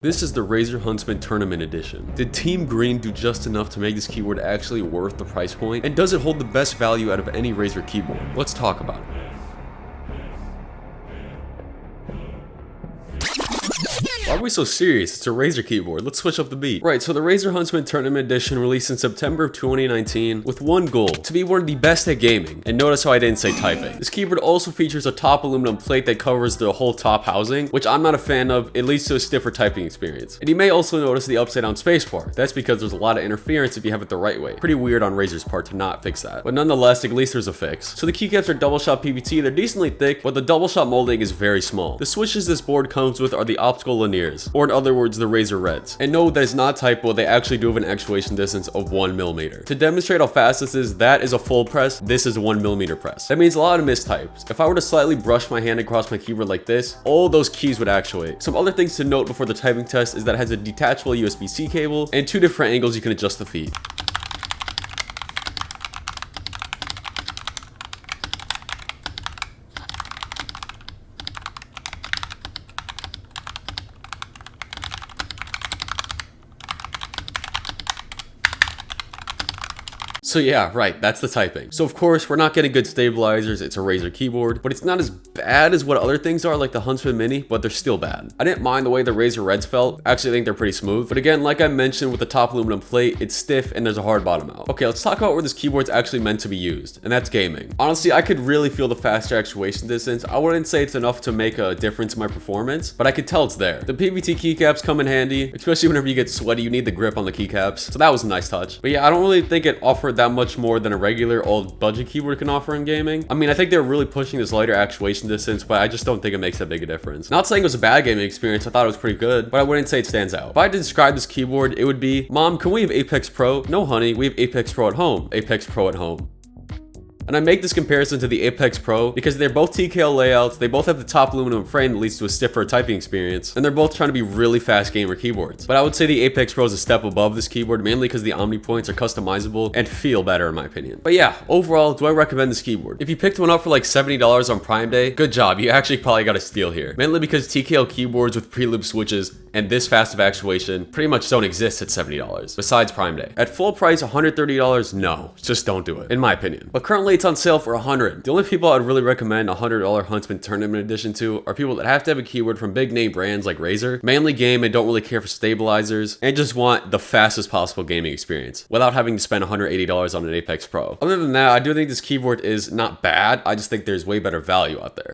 This is the Razer Huntsman Tournament Edition. Did Team Green do just enough to make this keyboard actually worth the price point? And does it hold the best value out of any Razer keyboard? Let's talk about it. Why are we so serious? It's a Razer keyboard. Let's switch up the beat. Right, so the Razer Huntsman Tournament Edition released in September of 2019 with one goal: to be one of the best at gaming. And notice how I didn't say typing. This keyboard also features a top aluminum plate that covers the whole top housing, which I'm not a fan of. It leads to a stiffer typing experience. And you may also notice the upside down spacebar. That's because there's a lot of interference if you have it the right way. Pretty weird on Razer's part to not fix that. But nonetheless, at least there's a fix. So the keycaps are double shot PVT. They're decently thick, but the double shot molding is very small. The switches this board comes with are the optical linears, or in other words, the Razer Reds. And no, that is not typo, they actually do have an actuation distance of 1mm. To demonstrate how fast this is, that is a full press, this is a 1mm press. That means a lot of mistypes. If I were to slightly brush my hand across my keyboard like this, all those keys would actuate. Some other things to note before the typing test is that it has a detachable USB-C cable and two different angles you can adjust the feed. So yeah, right, that's the typing. So of course, we're not getting good stabilizers, it's a Razer keyboard, but it's not as bad as what other things are like the Huntsman Mini, but they're still bad. I didn't mind the way the Razer Reds felt. Actually, I think they're pretty smooth. But again, like I mentioned with the top aluminum plate, it's stiff and there's a hard bottom out. Okay, let's talk about where this keyboard's actually meant to be used, and that's gaming. Honestly, I could really feel the faster actuation distance. I wouldn't say it's enough to make a difference in my performance, but I could tell it's there. The PVT keycaps come in handy, especially whenever you get sweaty, you need the grip on the keycaps. So that was a nice touch. But yeah, I don't really think it offered that much more than a regular old budget keyboard can offer in gaming. I mean, I think they're really pushing this lighter actuation distance, but I just don't think it makes that big a difference. Not saying it was a bad gaming experience, I thought it was pretty good, but I wouldn't say it stands out. If I had to describe this keyboard, it would be, Mom, can we have Apex Pro? No, honey, we have Apex Pro at home. Apex Pro at home. And I make this comparison to the Apex Pro because they're both TKL layouts, they both have the top aluminum frame that leads to a stiffer typing experience, and they're both trying to be really fast gamer keyboards. But I would say the Apex Pro is a step above this keyboard, mainly because the Omni points are customizable and feel better in my opinion. But yeah, overall, do I recommend this keyboard? If you picked one up for like $70 on Prime Day, good job, you actually probably got a steal here. Mainly because TKL keyboards with pre-loop switches and this fast of actuation pretty much don't exist at $70, besides Prime Day. At full price, $130, no, just don't do it, in my opinion. But currently it's on sale for $100. The only people I'd really recommend a $100 Huntsman Tournament Edition to are people that have to have a keyboard from big name brands like Razer, mainly game and don't really care for stabilizers, and just want the fastest possible gaming experience without having to spend $180 on an Apex Pro. Other than that, I do think this keyboard is not bad, I just think there's way better value out there.